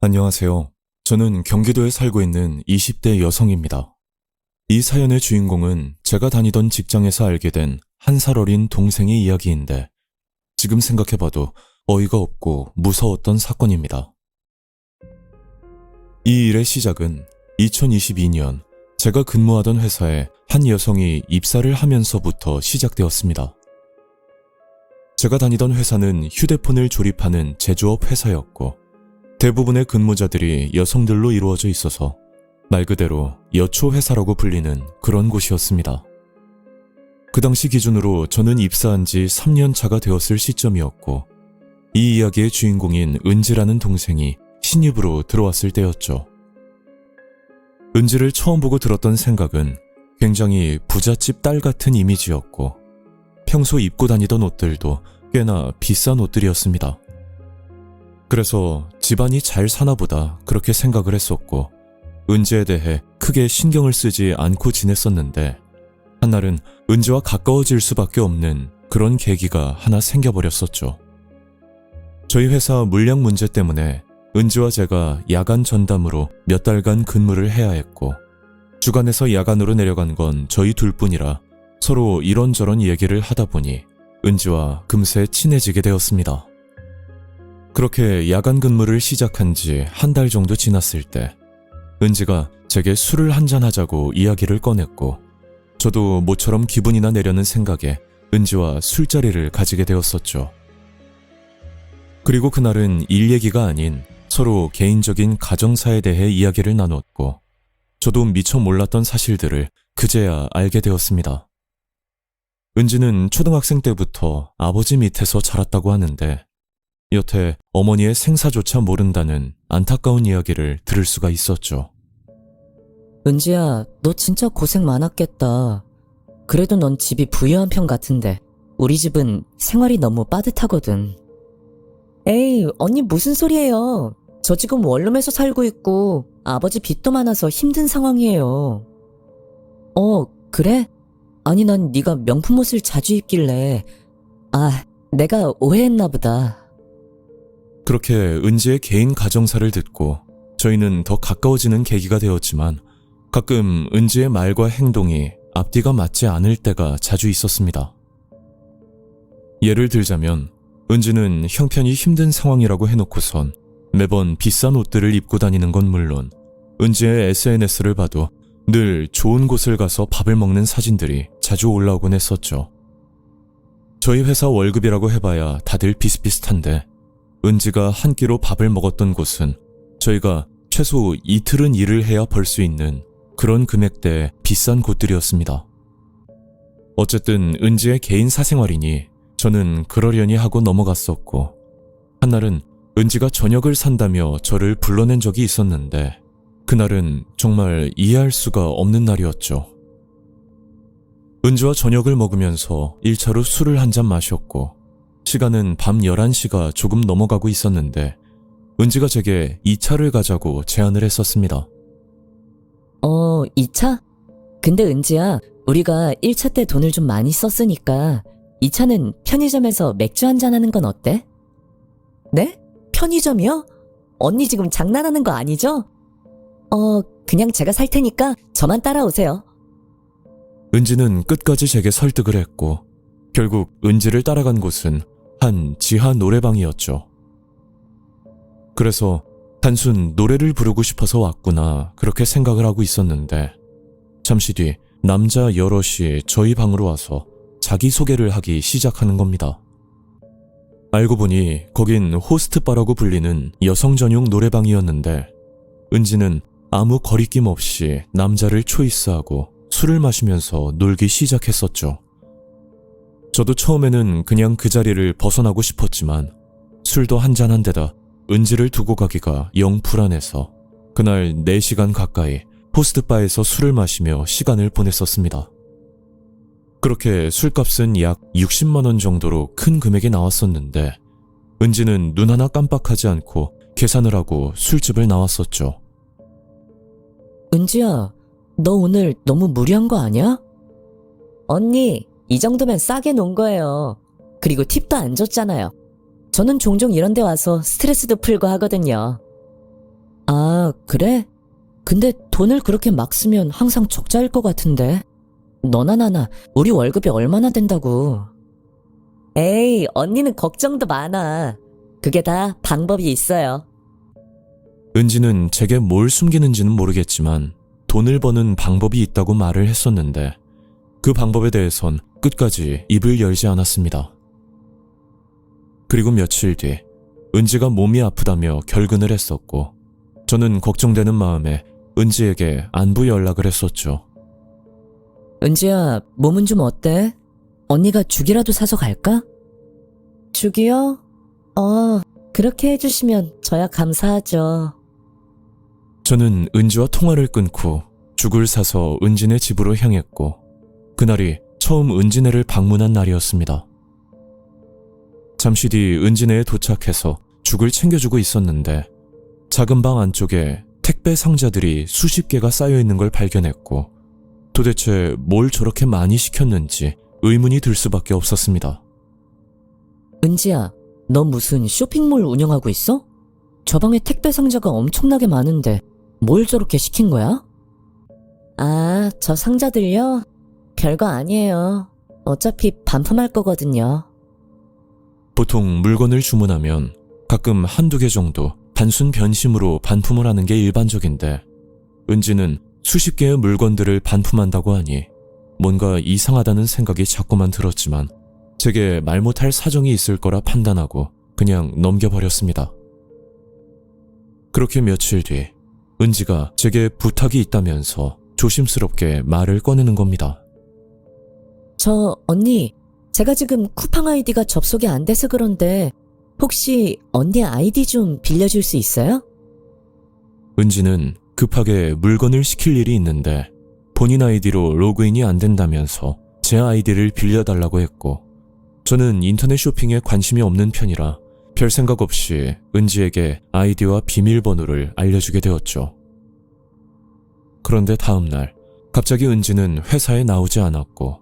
안녕하세요. 저는 경기도에 살고 있는 20대 여성입니다. 이 사연의 주인공은 제가 다니던 직장에서 알게 된 한 살 어린 동생의 이야기인데 지금 생각해봐도 어이가 없고 무서웠던 사건입니다. 이 일의 시작은 2022년 제가 근무하던 회사에 한 여성이 입사를 하면서부터 시작되었습니다. 제가 다니던 회사는 휴대폰을 조립하는 제조업 회사였고 대부분의 근무자들이 여성들로 이루어져 있어서 말 그대로 여초회사라고 불리는 그런 곳이었습니다. 그 당시 기준으로 저는 입사한 지 3년 차가 되었을 시점이었고 이 이야기의 주인공인 은지라는 동생이 신입으로 들어왔을 때였죠. 은지를 처음 보고 들었던 생각은 굉장히 부잣집 딸 같은 이미지였고 평소 입고 다니던 옷들도 꽤나 비싼 옷들이었습니다. 그래서 집안이 잘 사나보다 그렇게 생각을 했었고 은지에 대해 크게 신경을 쓰지 않고 지냈었는데 한날은 은지와 가까워질 수밖에 없는 그런 계기가 하나 생겨버렸었죠. 저희 회사 물량 문제 때문에 은지와 제가 야간 전담으로 몇 달간 근무를 해야 했고 주간에서 야간으로 내려간 건 저희 둘뿐이라 서로 이런저런 얘기를 하다 보니 은지와 금세 친해지게 되었습니다. 그렇게 야간 근무를 시작한 지 한 달 정도 지났을 때 은지가 제게 술을 한잔 하자고 이야기를 꺼냈고 저도 모처럼 기분이나 내려는 생각에 은지와 술자리를 가지게 되었었죠. 그리고 그날은 일 얘기가 아닌 서로 개인적인 가정사에 대해 이야기를 나눴고 저도 미처 몰랐던 사실들을 그제야 알게 되었습니다. 은지는 초등학생 때부터 아버지 밑에서 자랐다고 하는데 여태 어머니의 생사조차 모른다는 안타까운 이야기를 들을 수가 있었죠. 은지야, 너 진짜 고생 많았겠다. 그래도 넌 집이 부유한 편 같은데 우리 집은 생활이 너무 빠듯하거든. 에이, 언니 무슨 소리예요. 저 지금 원룸에서 살고 있고 아버지 빚도 많아서 힘든 상황이에요. 그래? 아니 난 네가 명품 옷을 자주 입길래 내가 오해했나 보다. 그렇게 은지의 개인 가정사를 듣고 저희는 더 가까워지는 계기가 되었지만 가끔 은지의 말과 행동이 앞뒤가 맞지 않을 때가 자주 있었습니다. 예를 들자면 은지는 형편이 힘든 상황이라고 해놓고선 매번 비싼 옷들을 입고 다니는 건 물론 은지의 SNS를 봐도 늘 좋은 곳을 가서 밥을 먹는 사진들이 자주 올라오곤 했었죠. 저희 회사 월급이라고 해봐야 다들 비슷비슷한데 은지가 한 끼로 밥을 먹었던 곳은 저희가 최소 이틀은 일을 해야 벌 수 있는 그런 금액대의 비싼 곳들이었습니다. 어쨌든 은지의 개인 사생활이니 저는 그러려니 하고 넘어갔었고 한날은 은지가 저녁을 산다며 저를 불러낸 적이 있었는데 그날은 정말 이해할 수가 없는 날이었죠. 은지와 저녁을 먹으면서 1차로 술을 한 잔 마셨고 시간은 밤 11시가 조금 넘어가고 있었는데 은지가 제게 2차를 가자고 제안을 했었습니다. 2차? 근데 은지야, 우리가 1차 때 돈을 좀 많이 썼으니까 2차는 편의점에서 맥주 한잔 하는 건 어때? 네? 편의점이요? 언니 지금 장난하는 거 아니죠? 그냥 제가 살 테니까 저만 따라오세요. 은지는 끝까지 제게 설득을 했고 결국 은지를 따라간 곳은 한 지하 노래방이었죠. 그래서 단순 노래를 부르고 싶어서 왔구나 그렇게 생각을 하고 있었는데 잠시 뒤 남자 여럿이 저희 방으로 와서 자기소개를 하기 시작하는 겁니다. 알고 보니 거긴 호스트바라고 불리는 여성 전용 노래방이었는데 은지는 아무 거리낌 없이 남자를 초이스하고 술을 마시면서 놀기 시작했었죠. 저도 처음에는 그냥 그 자리를 벗어나고 싶었지만 술도 한잔한 데다 은지를 두고 가기가 영 불안해서 그날 4시간 가까이 호스트바에서 술을 마시며 시간을 보냈었습니다. 그렇게 술값은 약 60만 원 정도로 큰 금액이 나왔었는데 은지는 눈 하나 깜빡하지 않고 계산을 하고 술집을 나왔었죠. 은지야, 너 오늘 너무 무리한 거 아니야? 언니, 이 정도면 싸게 논 거예요. 그리고 팁도 안 줬잖아요. 저는 종종 이런 데 와서 스트레스도 풀고 하거든요. 아, 그래? 근데 돈을 그렇게 막 쓰면 항상 적자일 것 같은데. 너나 나나 우리 월급이 얼마나 된다고. 에이, 언니는 걱정도 많아. 그게 다 방법이 있어요. 은지는 제게 뭘 숨기는지는 모르겠지만 돈을 버는 방법이 있다고 말을 했었는데 그 방법에 대해선 끝까지 입을 열지 않았습니다. 그리고 며칠 뒤 은지가 몸이 아프다며 결근을 했었고 저는 걱정되는 마음에 은지에게 안부 연락을 했었죠. 은지야, 몸은 좀 어때? 언니가 죽이라도 사서 갈까? 죽이요? 그렇게 해주시면 저야 감사하죠. 저는 은지와 통화를 끊고 죽을 사서 은지네 집으로 향했고 그날이 처음 은지네를 방문한 날이었습니다. 잠시 뒤 은지네에 도착해서 죽을 챙겨주고 있었는데 작은 방 안쪽에 택배 상자들이 수십 개가 쌓여있는 걸 발견했고 도대체 뭘 저렇게 많이 시켰는지 의문이 들 수밖에 없었습니다. 은지야, 너 무슨 쇼핑몰 운영하고 있어? 저 방에 택배 상자가 엄청나게 많은데 뭘 저렇게 시킨 거야? 아, 저 상자들요? 별거 아니에요. 어차피 반품할 거거든요. 보통 물건을 주문하면 가끔 한두 개 정도 단순 변심으로 반품을 하는 게 일반적인데 은지는 수십 개의 물건들을 반품한다고 하니 뭔가 이상하다는 생각이 자꾸만 들었지만 제게 말 못할 사정이 있을 거라 판단하고 그냥 넘겨버렸습니다. 그렇게 며칠 뒤 은지가 제게 부탁이 있다면서 조심스럽게 말을 꺼내는 겁니다. 언니, 제가 지금 쿠팡 아이디가 접속이 안 돼서 그런데 혹시 언니 아이디 좀 빌려줄 수 있어요? 은지는 급하게 물건을 시킬 일이 있는데 본인 아이디로 로그인이 안 된다면서 제 아이디를 빌려달라고 했고 저는 인터넷 쇼핑에 관심이 없는 편이라 별 생각 없이 은지에게 아이디와 비밀번호를 알려주게 되었죠. 그런데 다음날 갑자기 은지는 회사에 나오지 않았고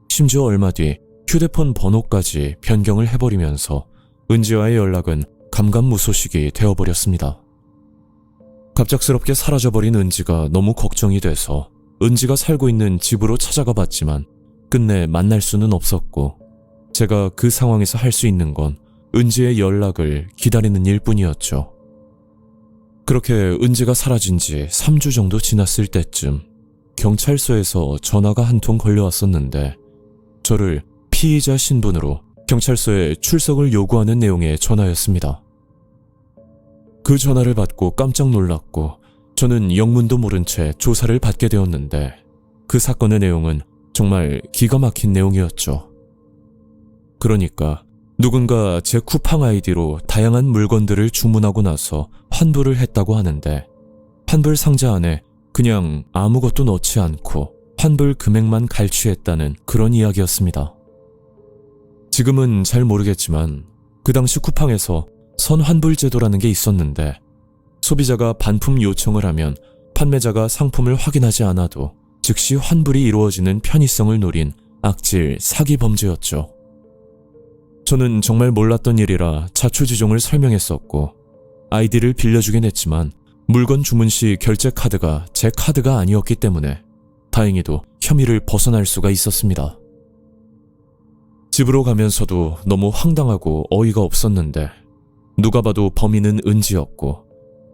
심지어 얼마 뒤 휴대폰 번호까지 변경을 해버리면서 은지와의 연락은 감감무소식이 되어버렸습니다. 갑작스럽게 사라져버린 은지가 너무 걱정이 돼서 은지가 살고 있는 집으로 찾아가 봤지만 끝내 만날 수는 없었고 제가 그 상황에서 할 수 있는 건 은지의 연락을 기다리는 일뿐이었죠. 그렇게 은지가 사라진 지 3주 정도 지났을 때쯤 경찰서에서 전화가 한 통 걸려왔었는데 저를 피의자 신분으로 경찰서에 출석을 요구하는 내용의 전화였습니다. 그 전화를 받고 깜짝 놀랐고 저는 영문도 모른 채 조사를 받게 되었는데 그 사건의 내용은 정말 기가 막힌 내용이었죠. 그러니까 누군가 제 쿠팡 아이디로 다양한 물건들을 주문하고 나서 환불을 했다고 하는데 환불 상자 안에 그냥 아무것도 넣지 않고 환불 금액만 갈취했다는 그런 이야기였습니다. 지금은 잘 모르겠지만 그 당시 쿠팡에서 선환불 제도라는 게 있었는데 소비자가 반품 요청을 하면 판매자가 상품을 확인하지 않아도 즉시 환불이 이루어지는 편의성을 노린 악질 사기 범죄였죠. 저는 정말 몰랐던 일이라 자초지종을 설명했었고 아이디를 빌려주긴 했지만 물건 주문 시 결제 카드가 제 카드가 아니었기 때문에 다행히도 혐의를 벗어날 수가 있었습니다. 집으로 가면서도 너무 황당하고 어이가 없었는데 누가 봐도 범인은 은지였고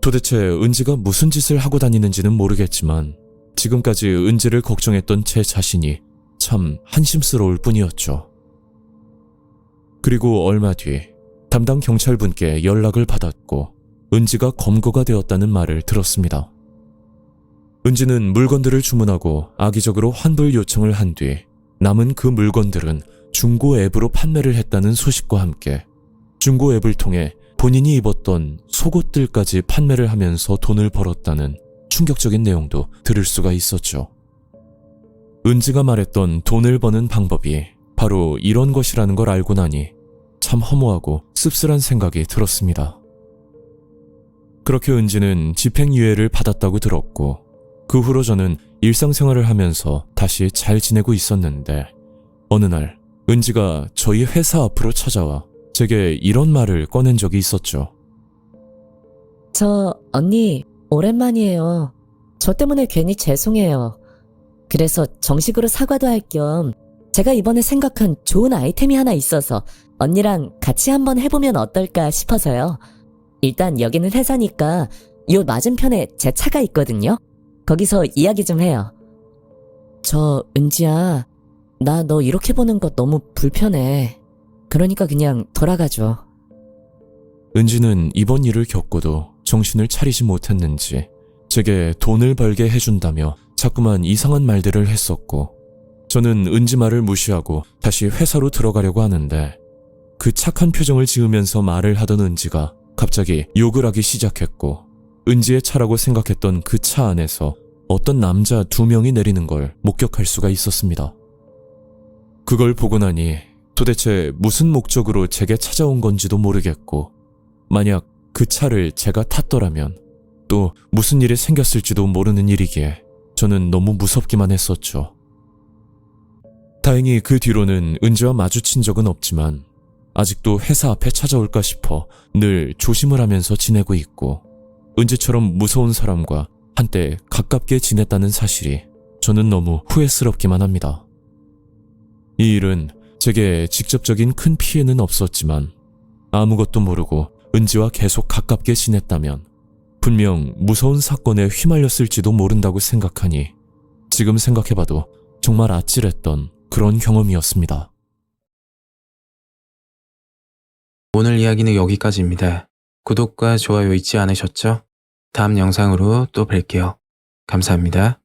도대체 은지가 무슨 짓을 하고 다니는지는 모르겠지만 지금까지 은지를 걱정했던 제 자신이 참 한심스러울 뿐이었죠. 그리고 얼마 뒤 담당 경찰분께 연락을 받았고 은지가 검거가 되었다는 말을 들었습니다. 은지는 물건들을 주문하고 악의적으로 환불 요청을 한 뒤 남은 그 물건들은 중고 앱으로 판매를 했다는 소식과 함께 중고 앱을 통해 본인이 입었던 속옷들까지 판매를 하면서 돈을 벌었다는 충격적인 내용도 들을 수가 있었죠. 은지가 말했던 돈을 버는 방법이 바로 이런 것이라는 걸 알고 나니 참 허무하고 씁쓸한 생각이 들었습니다. 그렇게 은지는 집행유예를 받았다고 들었고 그 후로 저는 일상생활을 하면서 다시 잘 지내고 있었는데 어느 날 은지가 저희 회사 앞으로 찾아와 제게 이런 말을 꺼낸 적이 있었죠. 언니, 오랜만이에요. 저 때문에 괜히 죄송해요. 그래서 정식으로 사과도 할 겸 제가 이번에 생각한 좋은 아이템이 하나 있어서 언니랑 같이 한번 해보면 어떨까 싶어서요. 일단 여기는 회사니까 요 맞은편에 제 차가 있거든요. 거기서 이야기 좀 해요. 저 은지야, 나 너 이렇게 보는 거 너무 불편해. 그러니까 그냥 돌아가줘. 은지는 이번 일을 겪고도 정신을 차리지 못했는지 제게 돈을 벌게 해준다며 자꾸만 이상한 말들을 했었고, 저는 은지 말을 무시하고 다시 회사로 들어가려고 하는데 그 착한 표정을 지으면서 말을 하던 은지가 갑자기 욕을 하기 시작했고, 은지의 차라고 생각했던 그 차 안에서 어떤 남자 2명이 내리는 걸 목격할 수가 있었습니다. 그걸 보고 나니 도대체 무슨 목적으로 제게 찾아온 건지도 모르겠고, 만약 그 차를 제가 탔더라면 또 무슨 일이 생겼을지도 모르는 일이기에 저는 너무 무섭기만 했었죠. 다행히 그 뒤로는 은지와 마주친 적은 없지만 아직도 회사 앞에 찾아올까 싶어 늘 조심을 하면서 지내고 있고, 은지처럼 무서운 사람과 한때 가깝게 지냈다는 사실이 저는 너무 후회스럽기만 합니다. 이 일은 제게 직접적인 큰 피해는 없었지만 아무것도 모르고 은지와 계속 가깝게 지냈다면 분명 무서운 사건에 휘말렸을지도 모른다고 생각하니 지금 생각해봐도 정말 아찔했던 그런 경험이었습니다. 오늘 이야기는 여기까지입니다. 구독과 좋아요 잊지 않으셨죠? 다음 영상으로 또 뵐게요. 감사합니다.